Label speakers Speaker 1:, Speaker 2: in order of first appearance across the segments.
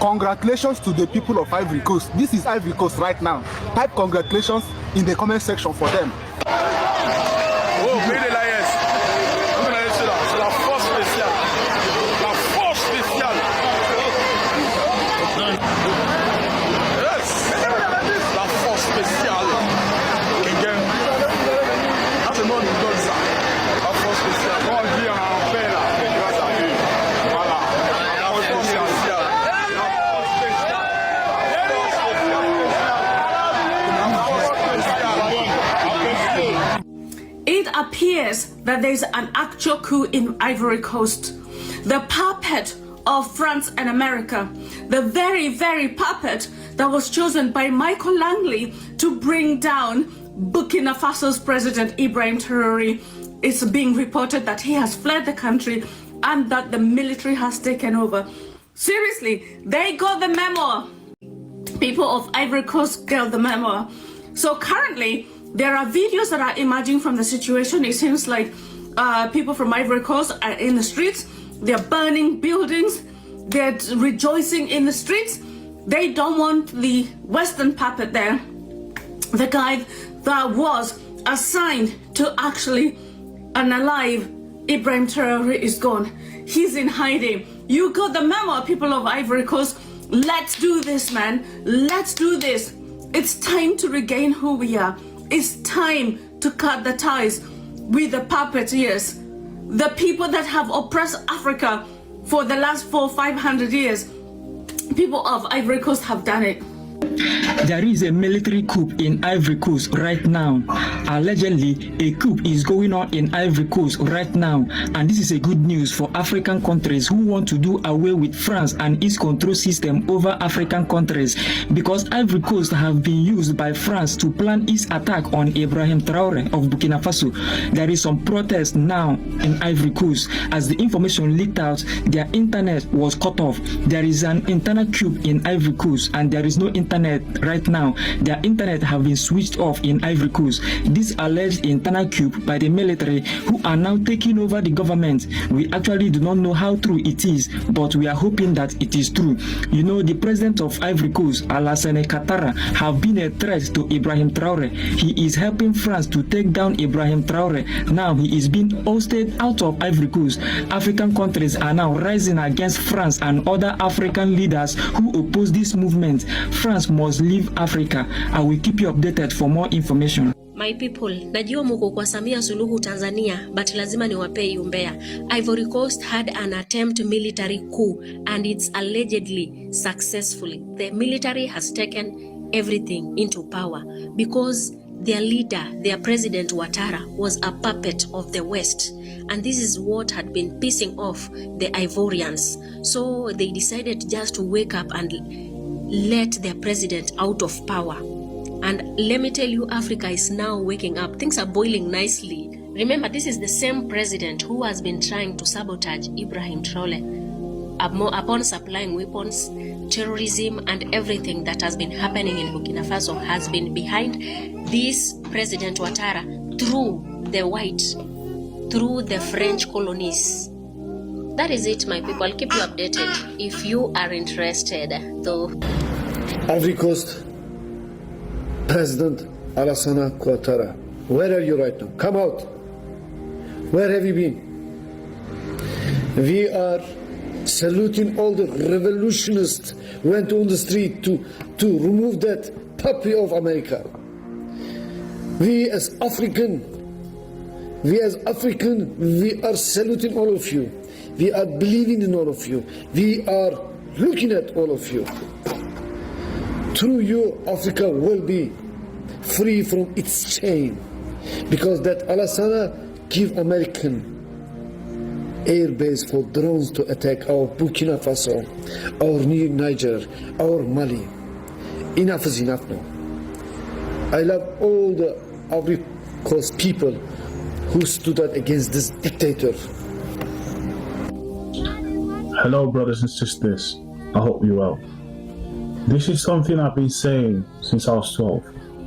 Speaker 1: Congratulations to the people of Ivory Coast. This is Ivory Coast right now. Type congratulations in the comment section for them.
Speaker 2: Oh, mais les Lions. C'est la force spéciale. La force spéciale. Yes. La force spéciale. Quelqu'un. Ah, c'est moi qui donne ça. La force spéciale. Quand on dit on a un paix là, c'est grâce à lui. Voilà. La force spéciale.
Speaker 3: It appears that there's an actual coup in Ivory Coast. The puppet of France and America, the very, very puppet that was chosen by Michael Langley to bring down Burkina Faso's president Ibrahim Traoré. It's being reported that he has fled the country and that the military has taken over. Seriously, they got the memo. People of Ivory Coast got the memo. So currently, there are videos that are emerging from the situation. It seems like people from Ivory Coast are in the streets. They're burning buildings. They're rejoicing in the streets. They don't want the Western puppet there, the guy that was assigned to actually unalive Ibrahim Traoré is gone. He's in hiding. You got the memo, people of Ivory Coast. Let's do this, man. Let's do this. It's time to regain who we are. It's time to cut the ties with the puppeteers, the people that have oppressed Africa for the last 400-500 years. People of Ivory Coast have done it.
Speaker 4: There is a military coup in Ivory Coast right now. Allegedly, a coup is going on in Ivory Coast right now, and this is a good news for African countries who want to do away with France and its control system over African countries, because Ivory Coast have been used by France to plan its attack on Ibrahim Traoré of Burkina Faso. There is some protest now in Ivory Coast. As the information leaked out, their internet was cut off. There is an internet coup in Ivory Coast, and there is no internet right now. Their internet have been switched off in Ivory Coast. This alleged internet coup by the military, who are now taking over the government. We actually do not know how true it is, but we are hoping that it is true. You know, the president of Ivory Coast, Alassane Ouattara, have been a threat to Ibrahim Traoré. He is helping France to take down Ibrahim Traoré. Now he is being ousted out of Ivory Coast. African countries are now rising against France and other African leaders who oppose this movement. France must leave Africa. I will keep you updated for more information.
Speaker 5: My people, najua muko kwa Samia Suluhu Tanzania, but lazima niwapee umbea. Ivory Coast had an attempt military coup, and it's allegedly successfully. The military has taken everything into power because their leader, their president Ouattara, was a puppet of the West. And this is what had been pissing off the Ivorians. So they decided just to wake up and let their president out of power. And let me tell you, Africa is now waking up. Things are boiling nicely. Remember, this is the same president who has been trying to sabotage Ibrahim Traoré upon supplying weapons, terrorism, and everything that has been happening in Burkina Faso has been behind this President Ouattara through the French colonies. That is it, my people. I'll keep you updated if you are interested, though.
Speaker 6: Ivory Coast President Alassane Ouattara, where are you right now? Come out. Where have you been? We are saluting all the revolutionists who went on the street to remove that puppy of America. We as African, we are saluting all of you. We are believing in all of you. We are looking at all of you. Through you, Africa will be free from its chain, because that Alassane give American air base for drones to attack our Burkina Faso, our Niger, our Mali. Enough is enough now. I love all the Ivory Coast people who stood out against this dictator.
Speaker 7: Hello, brothers and sisters. I hope you're well. This is something I've been saying since I was 12,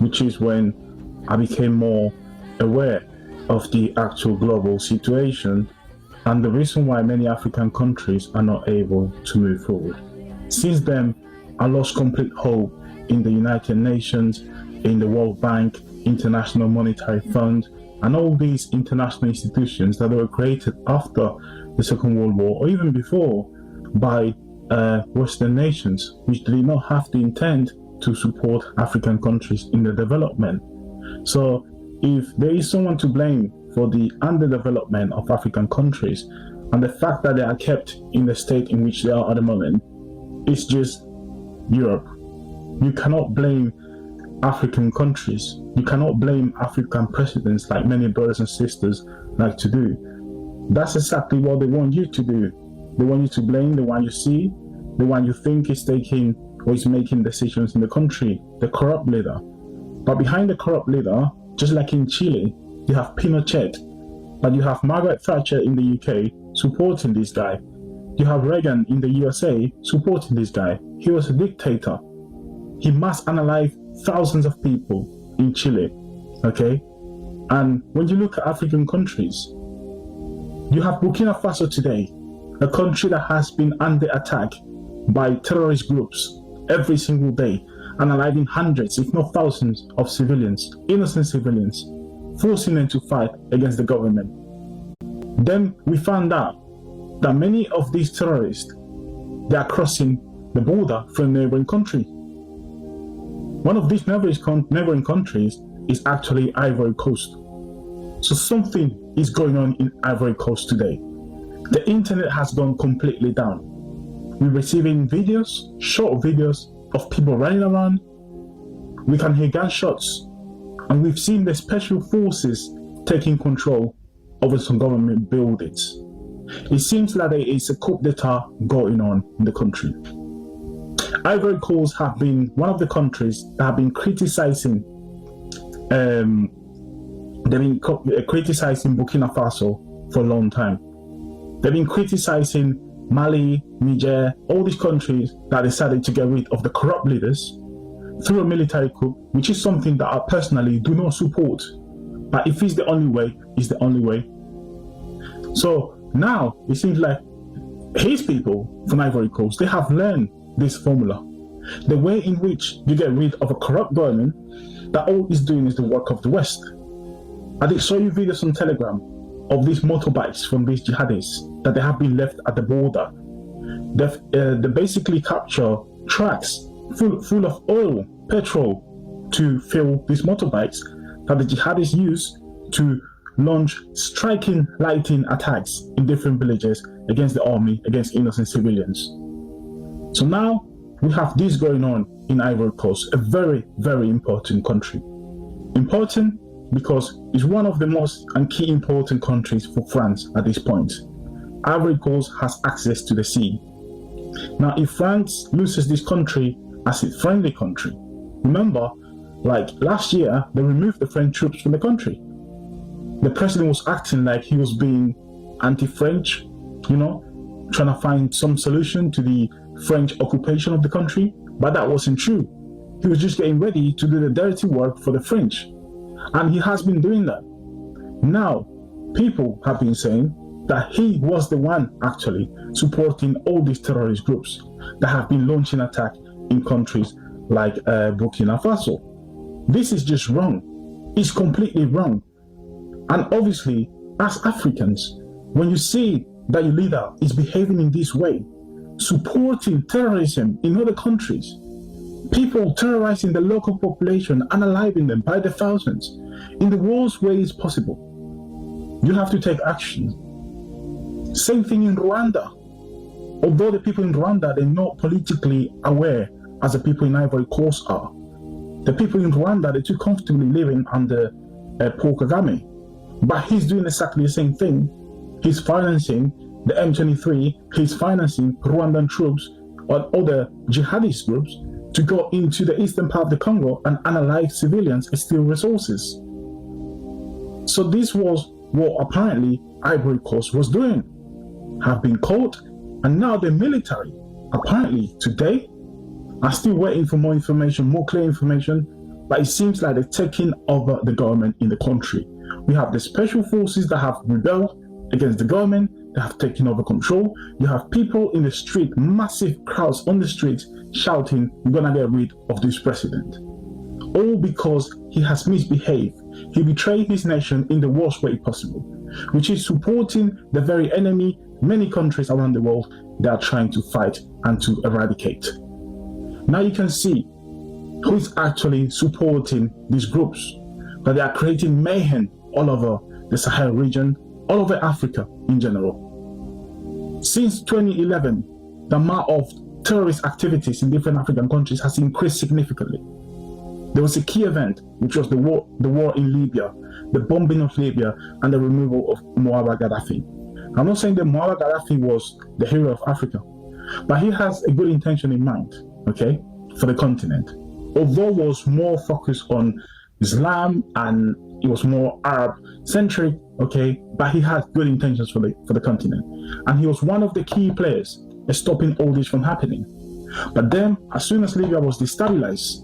Speaker 7: which is when I became more aware of the actual global situation and the reason why many African countries are not able to move forward. Since then, I lost complete hope in the United Nations, in the World Bank, International Monetary Fund, and all these international institutions that were created after the Second World War, or even before, by Western nations, which did not have the intent to support African countries in their development. So if there is someone to blame for the underdevelopment of African countries and the fact that they are kept in the state in which they are at the moment, it's just Europe. You cannot blame African countries. You cannot blame African presidents like many brothers and sisters like to do. That's exactly what they want you to do. They want you to blame the one you see, the one you think is taking or is making decisions in the country, the corrupt leader. But behind the corrupt leader, just like in Chile, you have Pinochet, but you have Margaret Thatcher in the UK supporting this guy. You have Reagan in the USA supporting this guy. He was a dictator. He mass analyzed thousands of people in Chile, okay? And when you look at African countries, you have Burkina Faso today, a country that has been under attack by terrorist groups every single day, analyzing hundreds, if not thousands, of civilians, innocent civilians, forcing them to fight against the government. Then we found out that many of these terrorists, they are crossing the border from a neighboring country. One of these neighboring countries is actually Ivory Coast. So something is going on in Ivory Coast today. The internet has gone completely down. We're receiving videos, short videos of people running around. We can hear gunshots. And we've seen the special forces taking control over some government buildings. It seems like there is a coup d'etat going on in the country. Ivory Coast have been one of the countries that have been criticizing criticizing Burkina Faso for a long time. They've been criticizing Mali, Niger, all these countries that decided to get rid of the corrupt leaders through a military coup, which is something that I personally do not support. But if it's the only way, it's the only way. So now it seems like his people from Ivory Coast, they have learned this formula. The way in which you get rid of a corrupt government that all is doing is the work of the West. I did show you videos on Telegram of these motorbikes from these jihadists that they have been left at the border. They basically capture trucks full of oil, petrol, to fill these motorbikes that the jihadists use to launch striking lightning attacks in different villages against the army, against innocent civilians. So now we have this going on in Ivory Coast, a very, very important country. Important because it's one of the most and key important countries for France at this point. Ivory Coast has access to the sea. Now, if France loses this country as a friendly country, remember, like last year, they removed the French troops from the country. The president was acting like he was being anti-French, trying to find some solution to the French occupation of the country, but that wasn't true. He was just getting ready to do the dirty work for the French. And he has been doing that. Now, people have been saying that he was the one actually supporting all these terrorist groups that have been launching attacks in countries like Burkina Faso. This is just wrong. It's completely wrong. And obviously, as Africans, when you see that your leader is behaving in this way, supporting terrorism in other countries, people terrorizing the local population, unaliving them by the thousands, in the worst way it's possible, you have to take action. Same thing in Rwanda. Although the people in Rwanda, they're not politically aware as the people in Ivory Coast are. The people in Rwanda, they're too comfortably living under Paul Kagame. But he's doing exactly the same thing. He's financing the M23, he's financing Rwandan troops or other jihadist groups to go into the eastern part of the Congo and unalive civilians and steal resources. So this was what apparently Ivory Coast was doing. Have been caught, and now the military, apparently today, are still waiting for more information, more clear information, but it seems like they're taking over the government in the country. We have the special forces that have rebelled against the government, they have taken over control. You have people in the street, massive crowds on the street shouting, "We're gonna get rid of this president." All because he has misbehaved. He betrayed his nation in the worst way possible, which is supporting the very enemy many countries around the world that are trying to fight and to eradicate. Now you can see who is actually supporting these groups, that they are creating mayhem all over the Sahel region, all over Africa in general. Since 2011, the amount of terrorist activities in different African countries has increased significantly. There was a key event, which was the war in Libya, the bombing of Libya, and the removal of Muammar Gaddafi. I'm not saying that Muammar Gaddafi was the hero of Africa, but he has a good intention in mind, okay, for the continent. Although it was more focused on Islam and it was more Arab-centric, okay, but he had good intentions for the continent. And he was one of the key players in stopping all this from happening. But then, as soon as Libya was destabilized,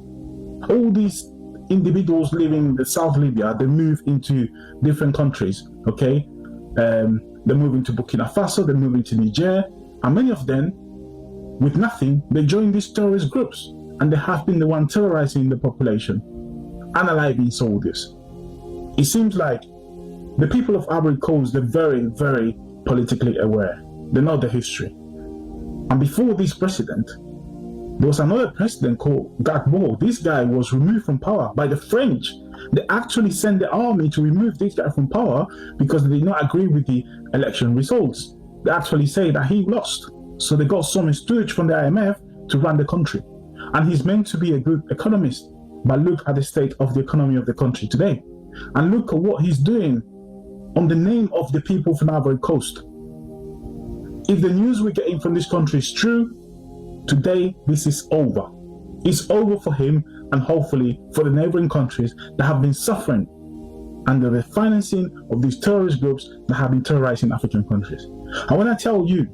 Speaker 7: all these individuals living in the South Libya, they move into different countries, okay? They move into Burkina Faso, they move into Niger, and many of them, with nothing, they join these terrorist groups, and they have been the one terrorizing the population, unaliving soldiers. It seems like the people of Ivory Coast, they're very, very politically aware. They know the history. And before this president, there was another president called Gbagbo. This guy was removed from power by the French. They actually sent the army to remove this guy from power because they did not agree with the election results. They actually say that he lost. So they got some stooge from the IMF to run the country. And he's meant to be a good economist. But look at the state of the economy of the country today. And look at what he's doing on the name of the people from Ivory Coast. If the news we're getting from this country is true, today, this is over. It's over for him and hopefully for the neighboring countries that have been suffering under the financing of these terrorist groups that have been terrorizing African countries. And when I tell you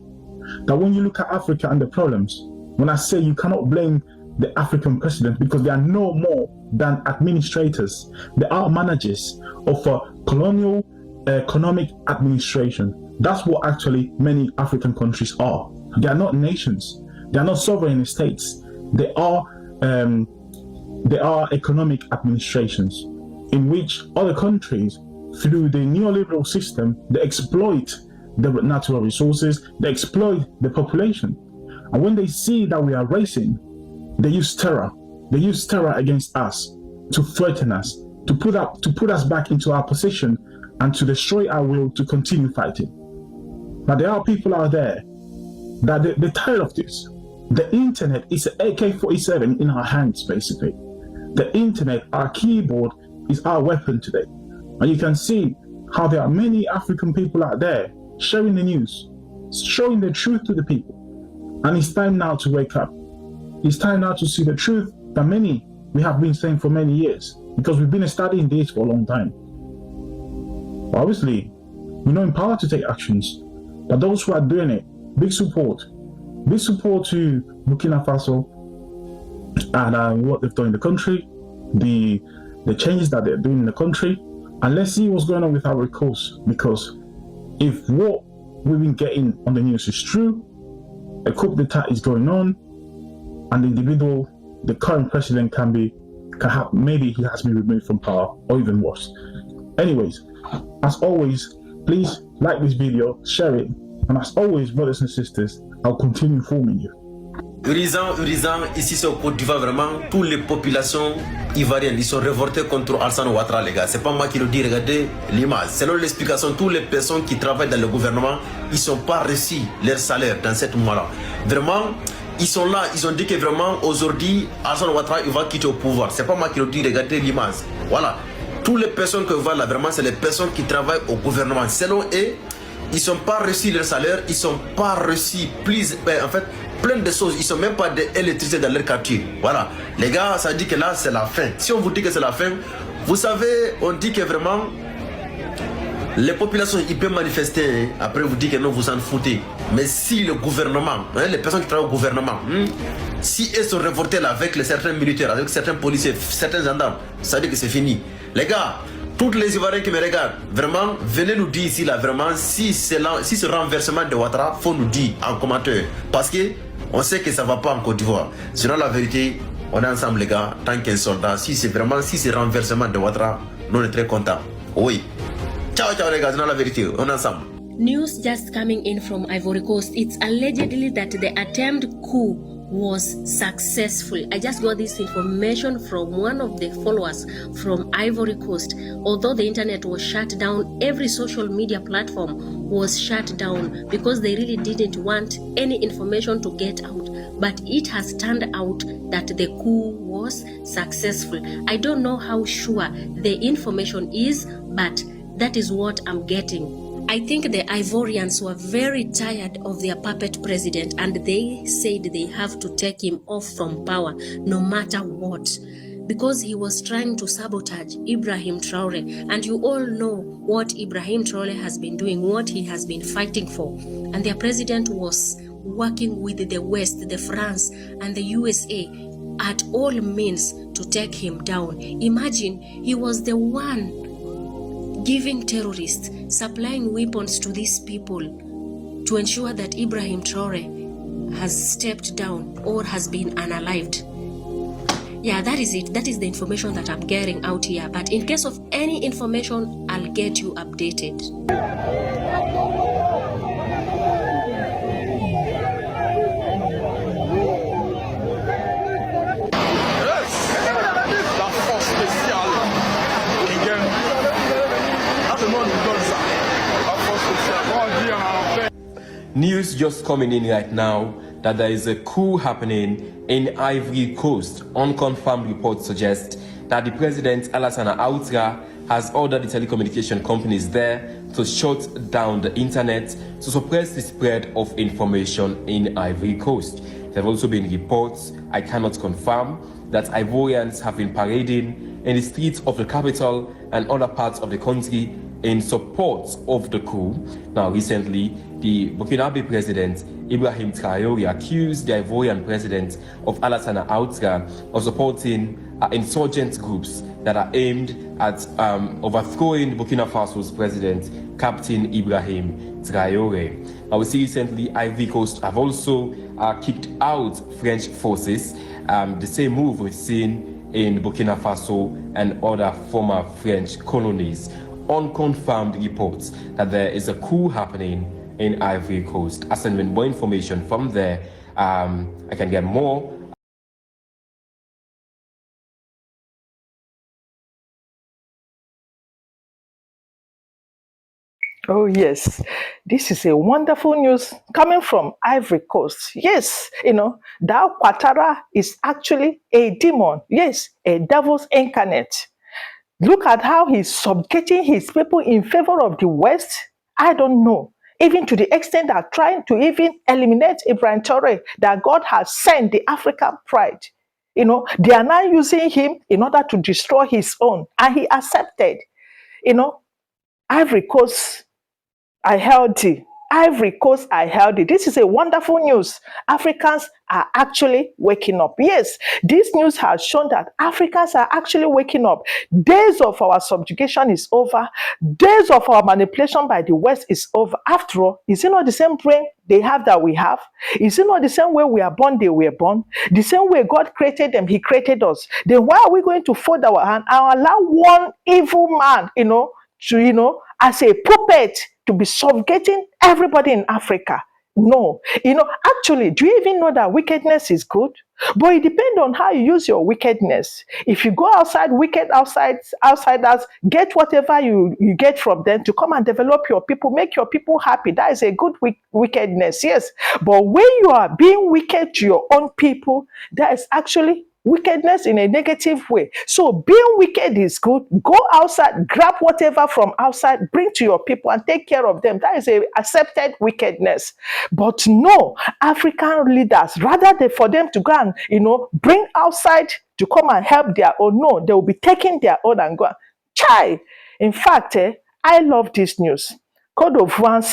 Speaker 7: that when you look at Africa and the problems, when I say you cannot blame the African president because they are no more than administrators, they are managers of a colonial economic administration. That's what actually many African countries are. They are not nations. They are not sovereign states. They are economic administrations in which other countries, through the neoliberal system, they exploit the natural resources, they exploit the population. And when they see that we are racing, they use terror. They use terror against us to threaten us, to put us back into our position and to destroy our will to continue fighting. But there are people out there that they're tired of this. The internet is an AK-47 in our hands, basically. The internet, our keyboard, is our weapon today. And you can see how there are many African people out there sharing the news, showing the truth to the people. And it's time now to wake up. It's time now to see the truth that we have been saying for many years, because we've been studying this for a long time. Obviously, we're not empowered to take actions, but those who are doing it, big support to Burkina Faso and what they've done in the country, the changes that they're doing in the country, and let's see what's going on with Ivory Coast, because if what we've been getting on the news is true, a coup d'etat is going on, and the current president maybe he has been removed from power, or even worse. Anyways, as always, please like this video, share it, and as always, brothers and sisters, I'll continue informing you.
Speaker 8: Urisant, ici c'est au Côte d'Ivoire, vraiment, toutes les populations ivoiriennes, ils sont révoltées contre Alassane Ouattara, les gars. C'est pas moi qui le dis, regardez l'image. Selon l'explication, toutes les personnes qui travaillent dans le gouvernement, ils sont pas reçus leur salaire dans cette mois-là. Vraiment, ils sont là, ils ont dit que vraiment, aujourd'hui, Alassane Ouattara, il va quitter au pouvoir. C'est pas moi qui le dis, regardez l'image. Voilà. Toutes les personnes que vous voyez là, vraiment, c'est les personnes qui travaillent au gouvernement. Selon eux, ils sont pas reçus leur salaire, ils sont pas reçus plein de choses, ils sont même pas d'électricité dans leur quartier. Voilà, les gars, ça dit que là c'est la fin. Si on vous dit que c'est la fin, vous savez, on dit que vraiment les populations ils peuvent manifester, après vous dites que non, vous en foutez. Mais si le gouvernement, les personnes qui travaillent au gouvernement, si elles sont révoltées là avec certains militaires, avec certains policiers, certains gendarmes, ça dit que c'est fini. Les gars, toutes les Ivoiriens qui me regardent, vraiment, venez nous dire ici, là, vraiment, si ce renversement de Ouattara, faut nous dire en commentaire. Parce que on sait que ça va pas en Côte d'Ivoire. Sinon, la vérité, on est ensemble, les gars, tant qu'un soldat. Si c'est renversement de Ouattara, nous on est très contents. Oui. Ciao, ciao, les gars, sinon la vérité, on est ensemble.
Speaker 5: News just coming in from Ivory Coast. It's allegedly that the attempt coup was successful. I just got this information from one of the followers from Ivory Coast. Although the internet was shut down, every social media platform was shut down because they really didn't want any information to get out. But it has turned out that the coup was successful. I don't know how sure the information is, but that is what I'm getting. I think the Ivorians were very tired of their puppet president, and they said they have to take him off from power no matter what, because he was trying to sabotage Ibrahim Traore. And you all know what Ibrahim Traore has been doing, what he has been fighting for. And their president was working with the West, the France and the USA at all means to take him down. Imagine, he was the one giving terrorists, supplying weapons to these people to ensure that Ibrahim Traore has stepped down or has been unalived. Yeah, that is it. That is the information that I'm getting out here. But in case of any information, I'll get you updated.
Speaker 9: News just coming in right now that there is a coup happening in Ivory Coast. Unconfirmed reports suggest that the president Alassane Ouattara has ordered the telecommunication companies there to shut down the internet to suppress the spread of information in Ivory Coast. There have also been reports, I cannot confirm, that Ivorians have been parading in the streets of the capital and other parts of the country in support of the coup. Now, recently, the Burkinabe president Ibrahim Traore accused the Ivorian president of Alassane Ouattara of supporting insurgent groups that are aimed at overthrowing Burkina Faso's president, Captain Ibrahim Traore. Now, we see recently Ivory Coast have also kicked out French forces. The same move we've seen in Burkina Faso and other former French colonies. Unconfirmed reports that there is a coup happening in Ivory Coast. As and when more information from there, I can get more.
Speaker 10: Oh, yes. This is a wonderful news coming from Ivory Coast. Yes, that Ouattara is actually a demon. Yes, a devil's incarnate. Look at how he's subjugating his people in favor of the West. I don't know. Even to the extent that trying to even eliminate Ibrahim Traore, that God has sent the African pride. They are now using him in order to destroy his own. And he accepted. Ivory Coast, I held it. Ivory Coast, I held it. This is a wonderful news. Africans are actually waking up. Yes, this news has shown that Africans are actually waking up. Days of our subjugation is over. Days of our manipulation by the West is over. After all, is it not the same brain they have that we have? Is it not the same way we are born, they were born? The same way God created them, he created us. Then why are we going to fold our hand and allow one evil man, to, as a puppet, to be subjugating everybody in Africa? No. Actually, do you even know that wickedness is good? But it depends on how you use your wickedness. If you go outside, wicked outsiders, get whatever you get from them to come and develop your people, make your people happy. That is a good wickedness, yes. But when you are being wicked to your own people, that is actually wickedness in a negative way. So being wicked is good. Go outside, grab whatever from outside, bring to your people and take care of them. That is a accepted wickedness. But no, African leaders, rather than for them to go and, bring outside to come and help their own, no, they will be taking their own and go. Chai! In fact, I love this news. Cote d'Ivoire,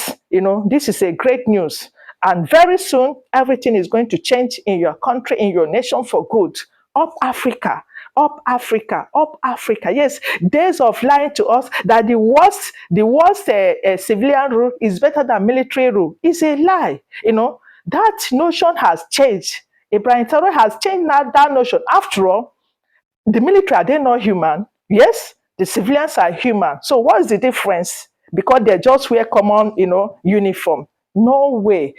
Speaker 10: this is a great news. And very soon, everything is going to change in your country, in your nation for good. Up Africa, Up Africa, up Africa. Yes, days of lying to us that the worst civilian rule is better than military rule is a lie. That notion has changed. Ibrahim Traore has changed that notion. After all, the military, are they not human? Yes, the civilians are human. So what's the difference? Because they just wear common, uniform. No way,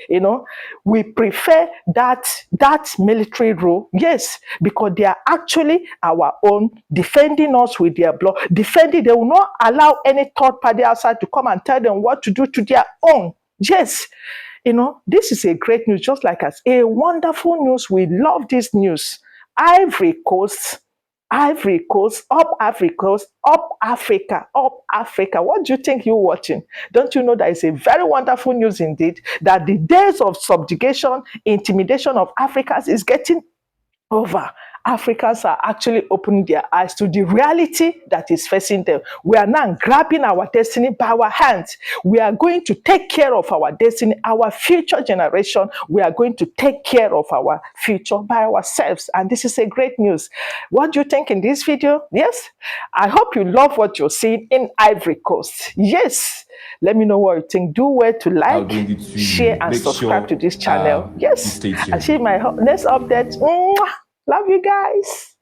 Speaker 10: we prefer that military rule, yes, because they are actually our own, defending us with their blood, they will not allow any third party outside to come and tell them what to do to their own. Yes, this is a great news, just like us, a wonderful news. We love this news. Ivory Coast, up Ivory Coast, up Africa, up Africa. What do you think you're watching? Don't you know that it's a very wonderful news indeed, that the days of subjugation, intimidation of Africans is getting over. Africans are actually opening their eyes to the reality that is facing them. We are now grabbing our destiny by our hands. We are going to take care of our destiny, our future generation. We are going to take care of our future by ourselves. And this is a great news. What do you think in this video? Yes, I hope you love what you're seeing in Ivory Coast. Yes, let me know what you think. Do well to like, share, and subscribe to this channel. Yes, and see my next update. Love you guys.